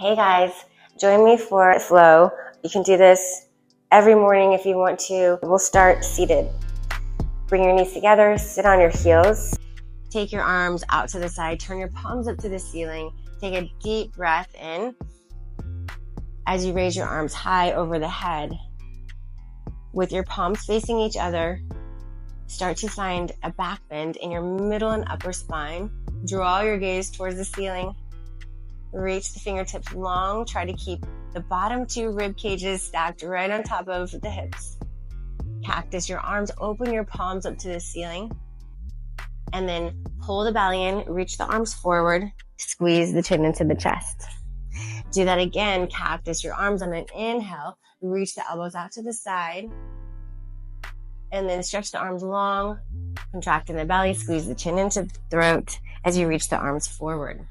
Hey guys, join me for flow. You can do this every morning if you want to. We'll start seated. Bring your knees together, sit on your heels. Take your arms out to the side, turn your palms up to the ceiling. Take a deep breath in as you raise your arms high over the head. With your palms facing each other, start to find a back bend in your middle and upper spine. Draw your gaze towards the ceiling. Reach the fingertips long. Try to keep the bottom two rib cages stacked right on top of the hips. Cactus your arms, open your palms up to the ceiling. And then pull the belly in, reach the arms forward, squeeze the chin into the chest. Do that again. Cactus your arms on an inhale, reach the elbows out to the side. And then stretch the arms long, contract in the belly, squeeze the chin into the throat as you reach the arms forward.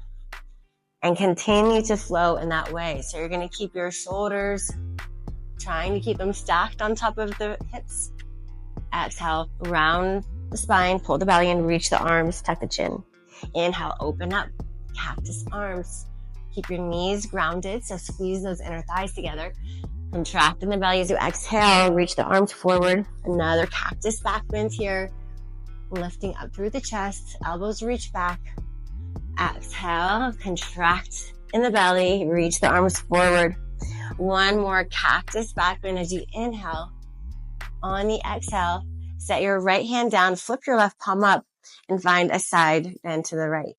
And continue to flow in that way. So you're going to keep your shoulders, trying to keep them stacked on top of the hips. Exhale, round the spine, pull the belly in, reach the arms, tuck the chin. Inhale, open up, cactus arms. Keep your knees grounded, so squeeze those inner thighs together. Contract in the belly as you exhale, reach the arms forward. Another cactus back bend here. Lifting up through the chest, elbows reach back. Exhale, contract in the belly, reach the arms forward. One more cactus back bend as you inhale. On the exhale, set your right hand down, flip your left palm up, and find a side bend to the right.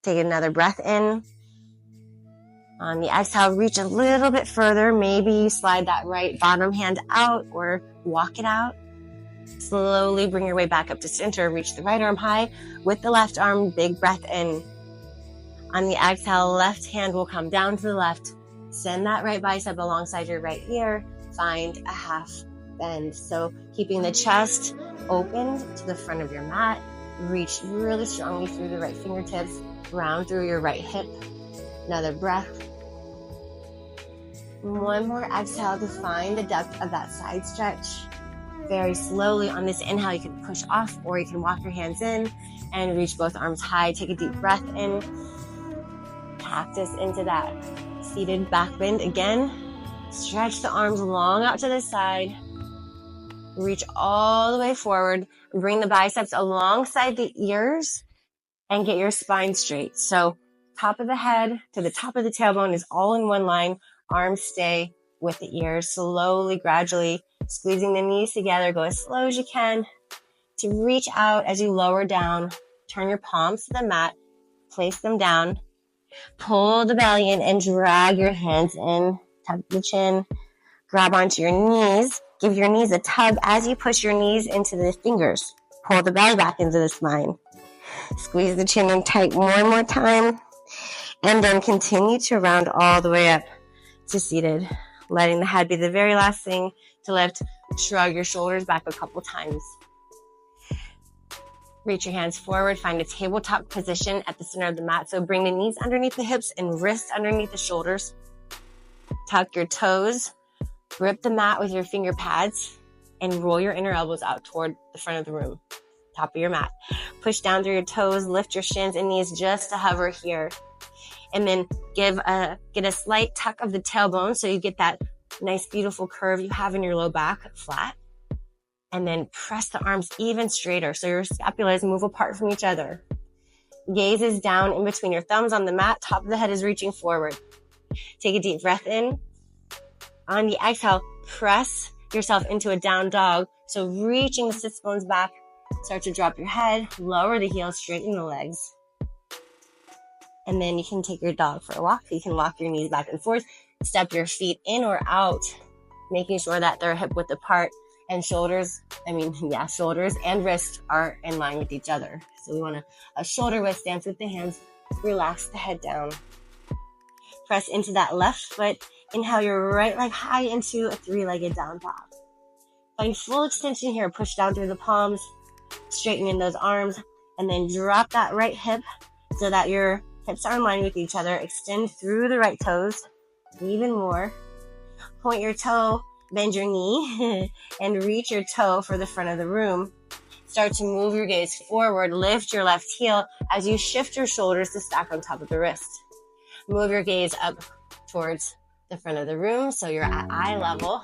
Take another breath in. On the exhale, reach a little bit further. Maybe you slide that right bottom hand out or walk it out. Slowly bring your way back up to center. Reach the right arm high with the left arm. Big breath in. On the exhale, left hand will come down to the left. Send that right bicep alongside your right ear. Find a half bend. So keeping the chest open to the front of your mat. Reach really strongly through the right fingertips. Round through your right hip. Another breath. One more exhale to find the depth of that side stretch. Very slowly on this inhale, you can push off or you can walk your hands in and reach both arms high. Take a deep breath in. Cactus into that seated back bend again. Stretch the arms long out to the side. Reach all the way forward. Bring the biceps alongside the ears and get your spine straight. So top of the head to the top of the tailbone is all in one line. Arms stay with the ears. Slowly, gradually squeezing the knees together. Go as slow as you can to reach out as you lower down. Turn your palms to the mat. Place them down. Pull the belly in and drag your hands in. Tuck the chin. Grab onto your knees. Give your knees a tug as you push your knees into the fingers. Pull the belly back into the spine. Squeeze the chin in tight one more time. And then continue to round all the way up to seated. Letting the head be the very last thing to lift. Shrug your shoulders back a couple times. Reach your hands forward. Find a tabletop position at the center of the mat. So bring the knees underneath the hips and wrists underneath the shoulders. Tuck your toes. Grip the mat with your finger pads and roll your inner elbows out toward the front of the room. Top of your mat. Push down through your toes. Lift your shins and knees just to hover here. And then get a slight tuck of the tailbone so you get that nice, beautiful curve you have in your low back flat. And then press the arms even straighter so your scapulas move apart from each other. Gaze is down in between your thumbs on the mat. Top of the head is reaching forward. Take a deep breath in. On the exhale, press yourself into a down dog. So reaching the sits bones back. Start to drop your head. Lower the heels, straighten the legs. And then you can take your dog for a walk. You can walk your knees back and forth. Step your feet in or out, making sure that they're hip width apart and shoulders and wrists are in line with each other. So we want a shoulder width stance with the hands. Relax the head down. Press into that left foot. Inhale your right leg high into a three-legged down dog. Find full extension here. Push down through the palms. Straighten in those arms. And then drop that right hip so that your hips are in line with each other. Extend through the right toes. Even more. Point your toe, bend your knee, and reach your toe for the front of the room. Start to move your gaze forward. Lift your left heel as you shift your shoulders to stack on top of the wrist. Move your gaze up towards the front of the room so you're at eye level.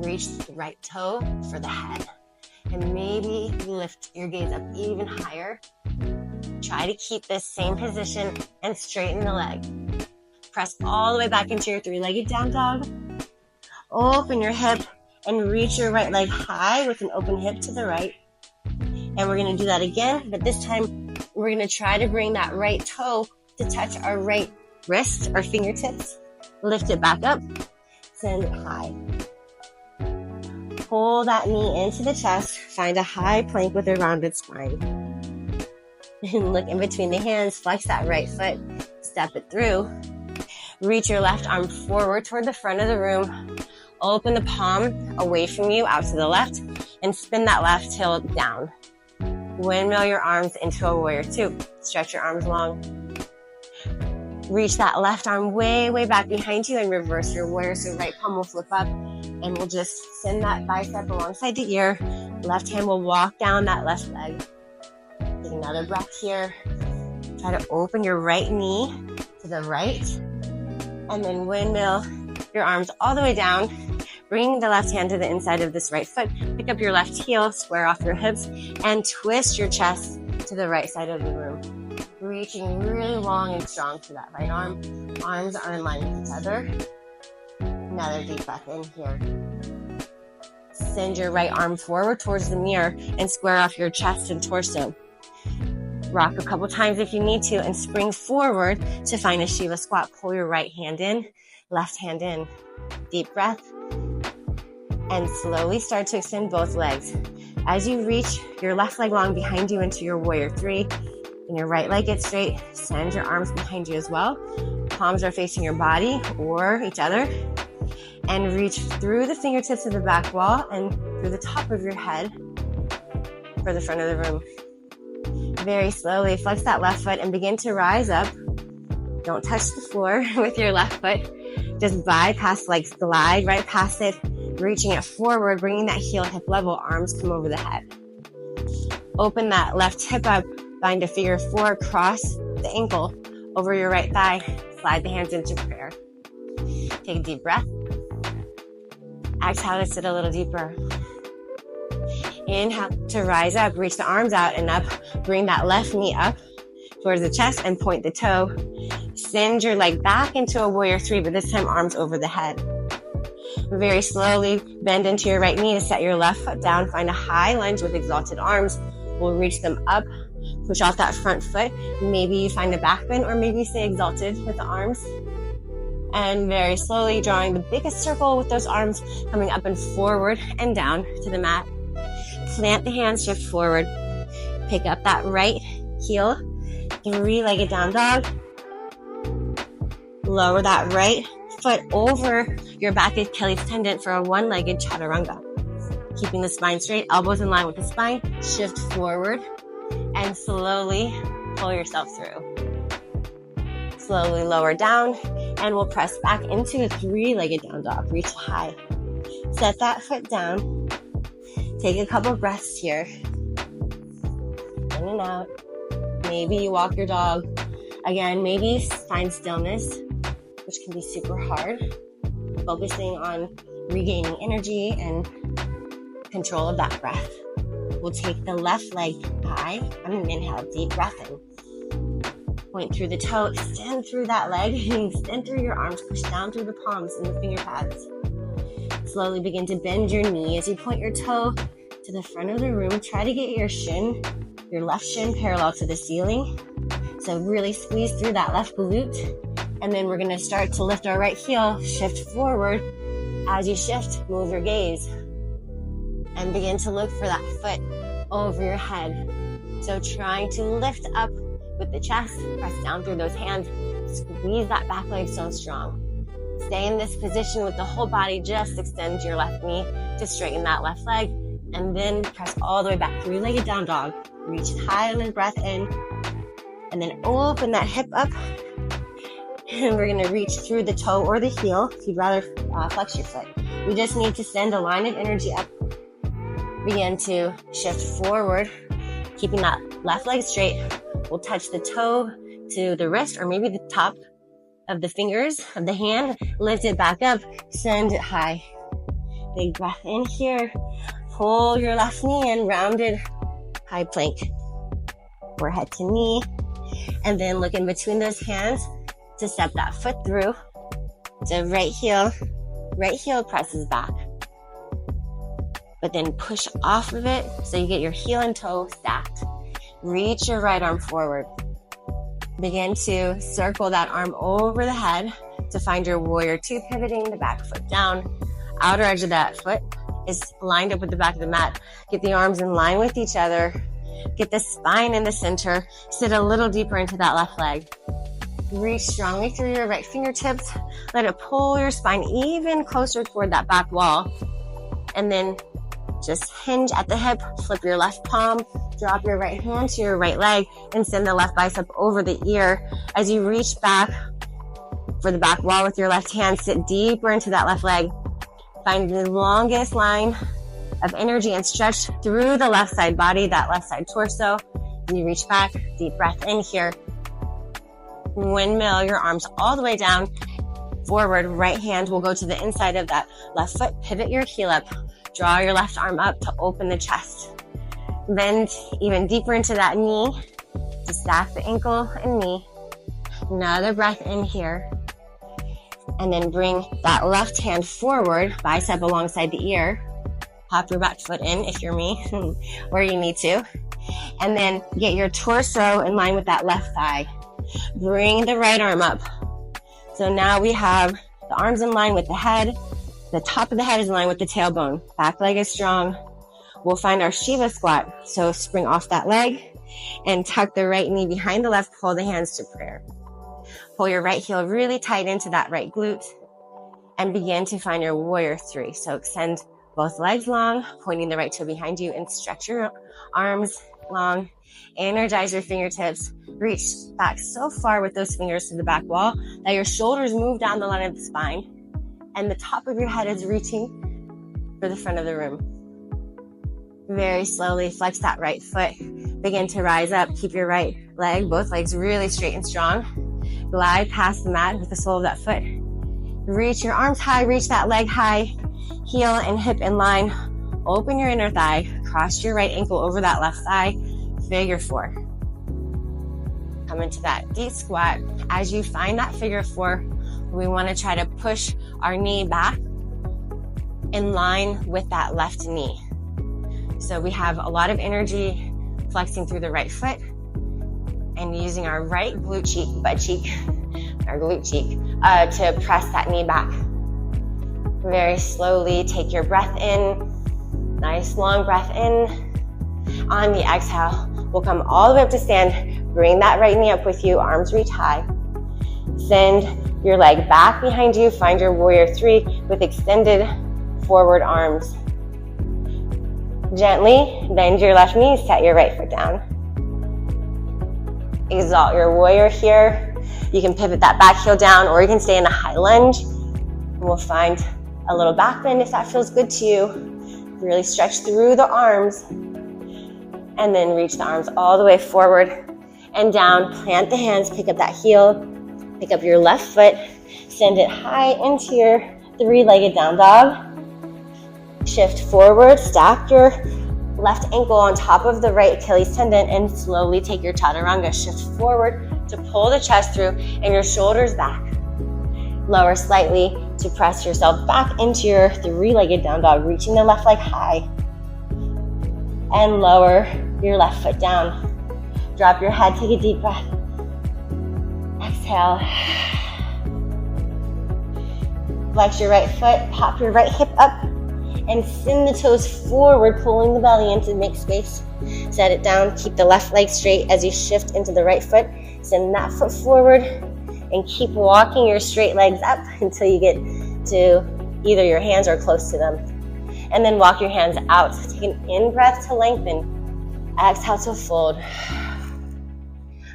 Reach the right toe for the head. And maybe you lift your gaze up even higher. Try to keep this same position and straighten the leg. Press all the way back into your three-legged down dog. Open your hip and reach your right leg high with an open hip to the right. And we're going to do that again, but this time we're going to try to bring that right toe to touch our right wrist or fingertips. Lift it back up, send it high. Pull that knee into the chest, find a high plank with a rounded spine. And look in between the hands, flex that right foot, step it through. Reach your left arm forward toward the front of the room. Open the palm away from you out to the left and spin that left heel down. Windmill your arms into a warrior two. Stretch your arms long. Reach that left arm way, way back behind you and reverse your warrior. So right palm will flip up and we'll just send that bicep alongside the ear. Left hand will walk down that left leg. Take another breath here. Try to open your right knee to the right and then windmill your arms all the way down. Bring the left hand to the inside of this right foot. Pick up your left heel, square off your hips, and twist your chest to the right side of the room. Reaching really long and strong to that right arm. Arms are in line with each other. Another deep breath in here. Send your right arm forward towards the mirror and square off your chest and torso. Rock a couple times if you need to and spring forward to find a Shiva squat. Pull your right hand in, left hand in. Deep breath. And slowly start to extend both legs. As you reach your left leg long behind you into your warrior three, and your right leg gets straight, send your arms behind you as well. Palms are facing your body or each other. And reach through the fingertips of the back wall and through the top of your head for the front of the room. Very slowly flex that left foot and begin to rise up. Don't touch the floor with your left foot. Just bypass, like glide right past it. Reaching it forward, bringing that heel hip level, arms come over the head. Open that left hip up, find a figure four, cross the ankle over your right thigh, slide the hands into prayer. Take a deep breath. Exhale to sit a little deeper. Inhale to rise up, reach the arms out and up, bring that left knee up towards the chest and point the toe. Send your leg back into a warrior three, but this time arms over the head. Very slowly bend into your right knee to set your left foot down. Find a high lunge with exalted arms. We'll reach them up. Push off that front foot. Maybe you find a back bend or maybe you stay exalted with the arms. And very slowly drawing the biggest circle with those arms coming up and forward and down to the mat. Plant the hands, shift forward. Pick up that right heel. Three-legged down dog. Lower that right foot over your back Achilles tendon for a one-legged chaturanga. Keeping the spine straight, elbows in line with the spine. Shift forward and slowly pull yourself through. Slowly lower down and we'll press back into a three-legged down dog. Reach high. Set that foot down. Take a couple breaths here. In and out. Maybe you walk your dog. Again, maybe find stillness, which can be super hard. Focusing on regaining energy and control of that breath. We'll take the left leg high. I'm going to inhale, deep breath in. Point through the toe, extend through that leg, and extend through your arms, push down through the palms and the finger pads. Slowly begin to bend your knee as you point your toe to the front of the room. Try to get your left shin parallel to the ceiling. So really squeeze through that left glute. And then we're going to start to lift our right heel, shift forward. As you shift, move your gaze. And begin to look for that foot over your head. So trying to lift up with the chest, press down through those hands, squeeze that back leg so strong. Stay in this position with the whole body, just extend your left knee to straighten that left leg, and then press all the way back, three-legged down dog. Reach high on the breath in, and then open that hip up, and we're gonna reach through the toe or the heel, if you'd rather flex your foot. We just need to send a line of energy up. Begin to shift forward, keeping that left leg straight. We'll touch the toe to the wrist or maybe the top of the fingers of the hand. Lift it back up, send it high. Big breath in here. Pull your left knee in, rounded high plank. Forehead to knee. And then look in between those hands to step that foot through. So right heel presses back. But then push off of it so you get your heel and toe stacked. Reach your right arm forward. Begin to circle that arm over the head to find your warrior two, pivoting the back foot down. Outer edge of that foot is lined up with the back of the mat. Get the arms in line with each other. Get the spine in the center. Sit a little deeper into that left leg. Reach strongly through your right fingertips. Let it pull your spine even closer toward that back wall. And then just hinge at the hip, flip your left palm, drop your right hand to your right leg, and send the left bicep over the ear. As you reach back for the back wall with your left hand, sit deeper into that left leg. Find the longest line of energy and stretch through the left side body, that left side torso. And you reach back, deep breath in here. Windmill your arms all the way down, forward. Right hand will go to the inside of that left foot. Pivot your heel up. Draw your left arm up to open the chest. Bend even deeper into that knee to stack the ankle and knee. Another breath in here. And then bring that left hand forward, bicep alongside the ear. Hop your back foot in if you're me, where you need to. And then get your torso in line with that left thigh. Bring the right arm up. So now we have the arms in line with the head. The top of the head is in line with the tailbone. Back leg is strong. We'll find our Shiva squat. So spring off that leg and tuck the right knee behind the left. Pull the hands to prayer. Pull your right heel really tight into that right glute and begin to find your warrior three. So extend both legs long, pointing the right toe behind you, and stretch your arms long. Energize your fingertips. Reach back so far with those fingers to the back wall that your shoulders move down the line of the spine and the top of your head is reaching for the front of the room. Very slowly flex that right foot. Begin to rise up. Keep your right leg, both legs really straight and strong. Glide past the mat with the sole of that foot. Reach your arms high, reach that leg high. Heel and hip in line. Open your inner thigh. Cross your right ankle over that left thigh. Figure four. Come into that deep squat. As you find that figure four, we want to try to push our knee back in line with that left knee. So we have a lot of energy flexing through the right foot and using our right glute cheek, our glute cheek, to press that knee back. Very slowly take your breath in. Nice long breath in. On the exhale, we'll come all the way up to stand. Bring that right knee up with you, arms reach high. Send your leg back behind you. Find your warrior three with extended forward arms. Gently bend your left knee, set your right foot down. Exalt your warrior here. You can pivot that back heel down, or you can stay in a high lunge. And we'll find a little back bend if that feels good to you. Really stretch through the arms. And then reach the arms all the way forward and down. Plant the hands, pick up that heel. Pick up your left foot. Send it high into your three-legged down dog. Shift forward, stack your left ankle on top of the right Achilles tendon, and slowly take your chaturanga. Shift forward to pull the chest through and your shoulders back. Lower slightly to press yourself back into your three-legged down dog, reaching the left leg high. And lower your left foot down. Drop your head, take a deep breath. Exhale. Flex your right foot, pop your right hip up, and send the toes forward, pulling the belly in to make space. Set it down, keep the left leg straight as you shift into the right foot. Send that foot forward, and keep walking your straight legs up until you get to either your hands or close to them. And then walk your hands out. Take an in-breath to lengthen. Exhale to fold.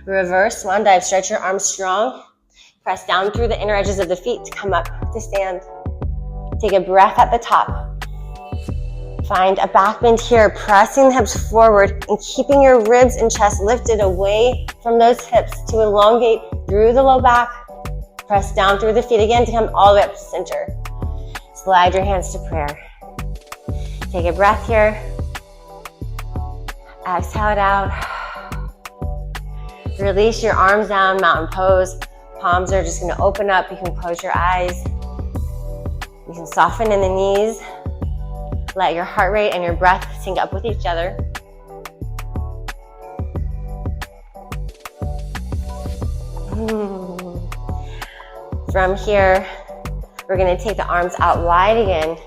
Reverse swan dive. Stretch your arms strong. Press down through the inner edges of the feet to come up to stand. Take a breath at the top. Find a back bend here, pressing the hips forward and keeping your ribs and chest lifted away from those hips to elongate through the low back Press down through the feet again to come all the way up to center. Slide your hands to prayer. Take a breath here. Exhale it out. Release your arms down, mountain pose. Palms are just gonna open up. You can close your eyes. You can soften in the knees. Let your heart rate and your breath sync up with each other. From here, we're gonna take the arms out wide again.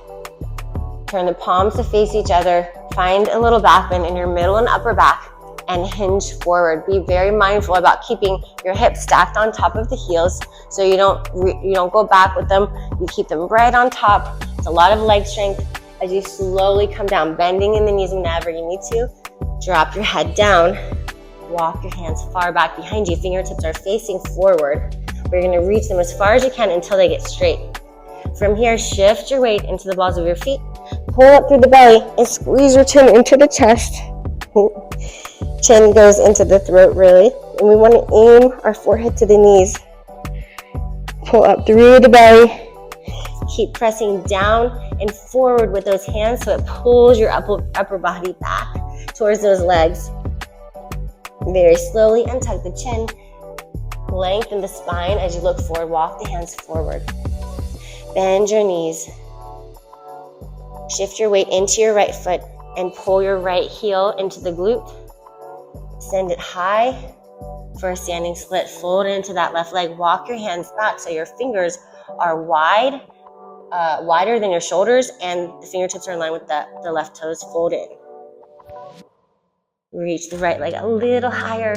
Turn the palms to face each other. Find a little back bend in your middle and upper back and hinge forward. Be very mindful about keeping your hips stacked on top of the heels so you don't go back with them. You keep them right on top. It's a lot of leg strength as you slowly come down, bending in the knees whenever you need to. Drop your head down. Walk your hands far back behind you. Fingertips are facing forward. We're gonna reach them as far as you can until they get straight. From here, shift your weight into the balls of your feet. Pull up through the belly and squeeze your chin into the chest. Chin goes into the throat, really. And we want to aim our forehead to the knees. Pull up through the belly. Keep pressing down and forward with those hands so it pulls your upper body back towards those legs. Very slowly untuck the chin. Lengthen the spine as you look forward. Walk the hands forward. Bend your knees. Shift your weight into your right foot and pull your right heel into the glute. Send it high for a standing split. Fold into that left leg. Walk your hands back so your fingers are wide, wider than your shoulders, and the fingertips are in line with the left toes. Fold in. Reach the right leg a little higher.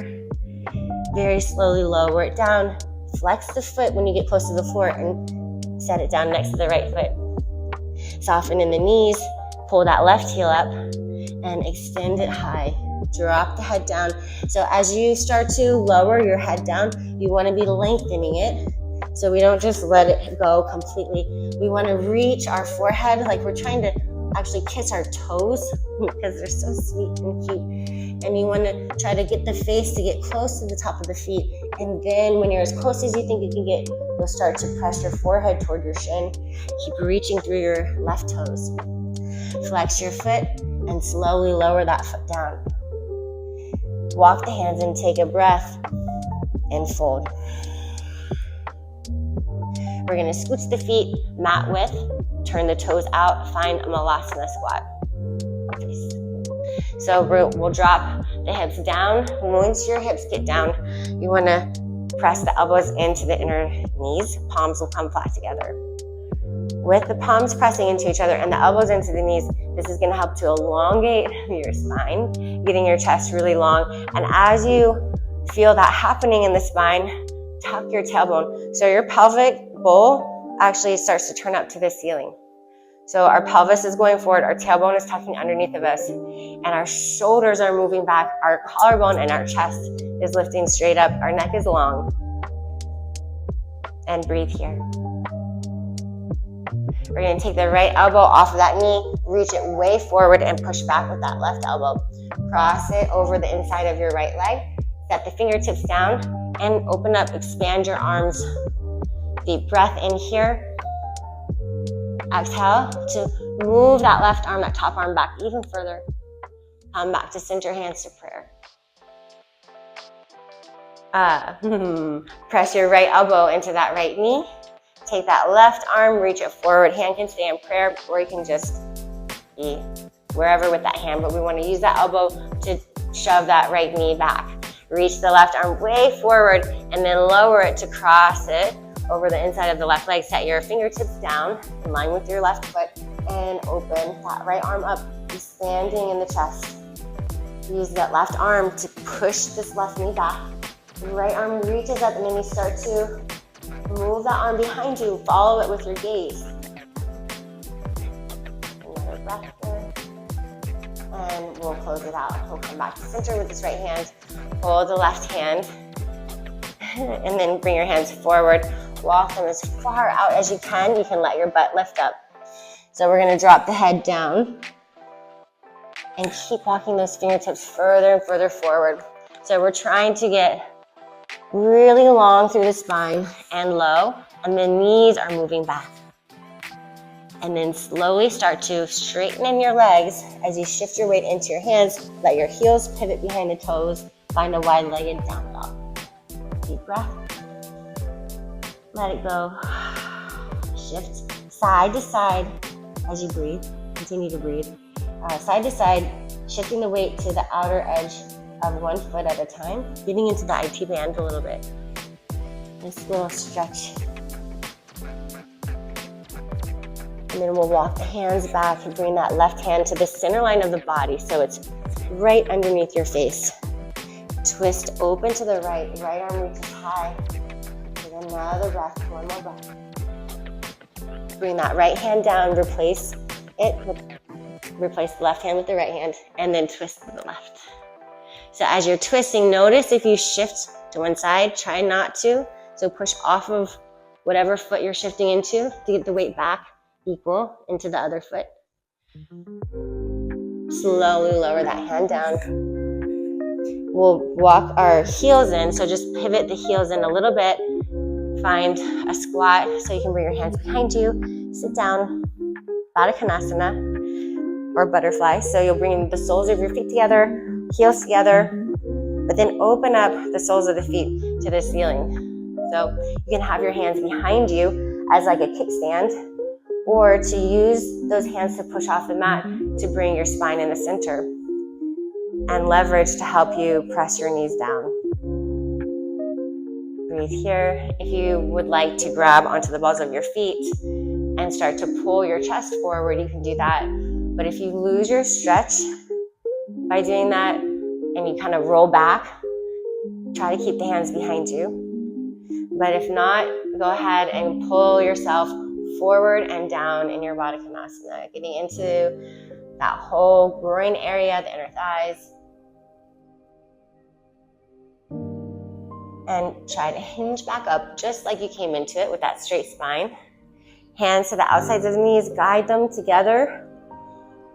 Very slowly lower it down. Flex the foot when you get close to the floor and set it down next to the right foot. Soften in the knees. Pull that left heel up and extend it high. Drop the head down. So as you start to lower your head down, you want to be lengthening it. So we don't just let it go completely. We want to reach our forehead like we're trying to actually kiss our toes because they're so sweet and cute. And you want to try to get the face to get close to the top of the feet. And then when you're as close as you think you can get, you'll start to press your forehead toward your shin. Keep reaching through your left toes. Flex your foot and slowly lower that foot down. Walk the hands and take a breath and fold. We're going to scooch the feet mat width, turn the toes out, find a malasana squat. So we'll drop the hips down. Once your hips get down, you want to press the elbows into the inner knees. Palms will come flat together. With the palms pressing into each other and the elbows into the knees, this is going to help to elongate your spine, getting your chest really long. And as you feel that happening in the spine, tuck your tailbone. So your pelvic bowl actually starts to turn up to the ceiling. So our pelvis is going forward, our tailbone is tucking underneath of us, and our shoulders are moving back, our collarbone and our chest is lifting straight up, our neck is long. And breathe here. We're going to take the right elbow off of that knee, reach it way forward and push back with that left elbow. Cross it over the inside of your right leg. Set the fingertips down and open up, expand your arms. Deep breath in here. Exhale to move that left arm, that top arm back even further. Come back to center, hands to prayer. Press your right elbow into that right knee. Take that left arm, reach it forward. Hand can stay in prayer, or you can just be wherever with that hand, but we want to use that elbow to shove that right knee back. Reach the left arm way forward and then lower it to cross it over the inside of the left leg. Set your fingertips down in line with your left foot and open that right arm up, expanding in the chest. Use that left arm to push this left knee back. The right arm reaches up and then you start to move that arm behind you. Follow it with your gaze. Another breath there. And we'll close it out. We'll come back to center with this right hand. Hold the left hand. And then bring your hands forward. Walk them as far out as you can. You can let your butt lift up. So we're going to drop the head down. And keep walking those fingertips further and further forward. So we're trying to get really long through the spine and low, and the knees are moving back. And then slowly start to straighten in your legs as you shift your weight into your hands. Let your heels pivot behind the toes. Find a wide-legged down dog. Deep breath. Let it go. Shift side to side as you breathe. Continue to breathe. Side to side, shifting the weight to the outer edge of one foot at a time, getting into the IT band a little bit. Nice little stretch. And then we'll walk the hands back and bring that left hand to the center line of the body so it's right underneath your face. Twist open to the right arm reaches high. Take another breath, one more breath. Bring that right hand down, replace the left hand with the right hand, and then twist to the left. So as you're twisting, notice if you shift to one side, try not to. So push off of whatever foot you're shifting into to get the weight back equal into the other foot. Slowly lower that hand down. We'll walk our heels in, so just pivot the heels in a little bit. Find a squat so you can bring your hands behind you. Sit down, Baddha Konasana or butterfly. So you'll bring the soles of your feet together, heels together, but then open up the soles of the feet to the ceiling. So you can have your hands behind you as like a kickstand, or to use those hands to push off the mat to bring your spine in the center and leverage to help you press your knees down. Breathe here. If you would like to grab onto the balls of your feet and start to pull your chest forward, you can do that. But if you lose your stretch by doing that and you kind of roll back, try to keep the hands behind you. But if not, go ahead and pull yourself forward and down in your Baddha Konasana, getting into that whole groin area, the inner thighs. And try to hinge back up just like you came into it with that straight spine. Hands to the outsides of the knees, guide them together.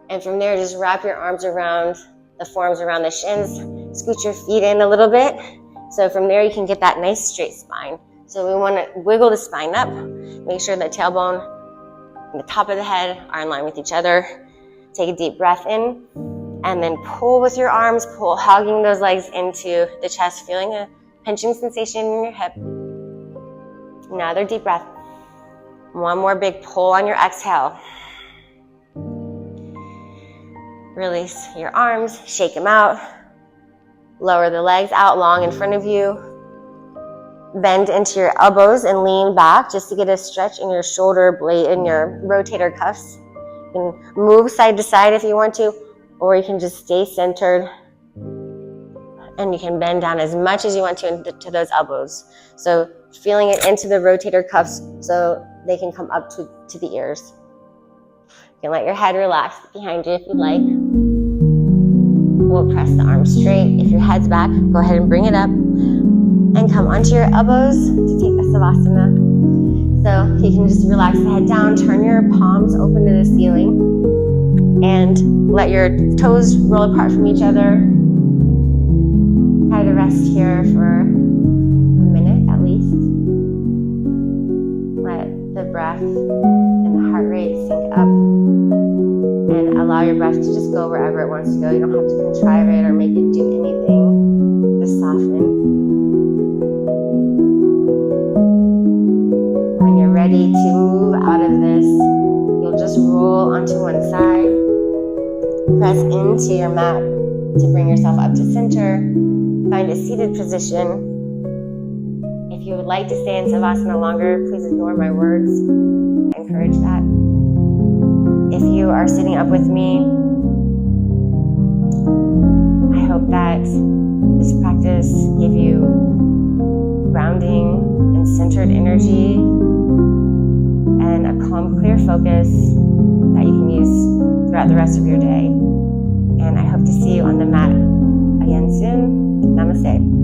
And from there, just wrap your arms around the forearms around the shins, scoot your feet in a little bit. So from there, you can get that nice straight spine. So we want to wiggle the spine up, make sure the tailbone and the top of the head are in line with each other. Take a deep breath in, and then pull with your arms, hugging those legs into the chest, feeling a pinching sensation in your hip. Another deep breath. One more big pull on your exhale. Release your arms, shake them out. Lower the legs out long in front of you. Bend into your elbows and lean back just to get a stretch in your shoulder blade and your rotator cuffs. You can move side to side if you want to, or you can just stay centered. And you can bend down as much as you want to those elbows. So feeling it into the rotator cuffs so they can come up to the ears. You can let your head relax behind you if you'd like. We'll press the arms straight. If your head's back, go ahead and bring it up. And come onto your elbows to take a savasana. So you can just relax the head down, turn your palms open to the ceiling, and let your toes roll apart from each other. Try to rest here for a minute at least. Let the breath and the heart rate sync up, and allow your breath to just go wherever it wants to go. You don't have to contrive it or make it do anything. Just soften. Ready to move out of this, you'll just roll onto one side, press into your mat to bring yourself up to center, find a seated position. If you would like to stay in Savasana longer, please ignore my words. I encourage that. If you are sitting up with me, I hope that this practice gave you grounding and centered energy and a calm, clear focus that you can use throughout the rest of your day. And I hope to see you on the mat again soon. Namaste.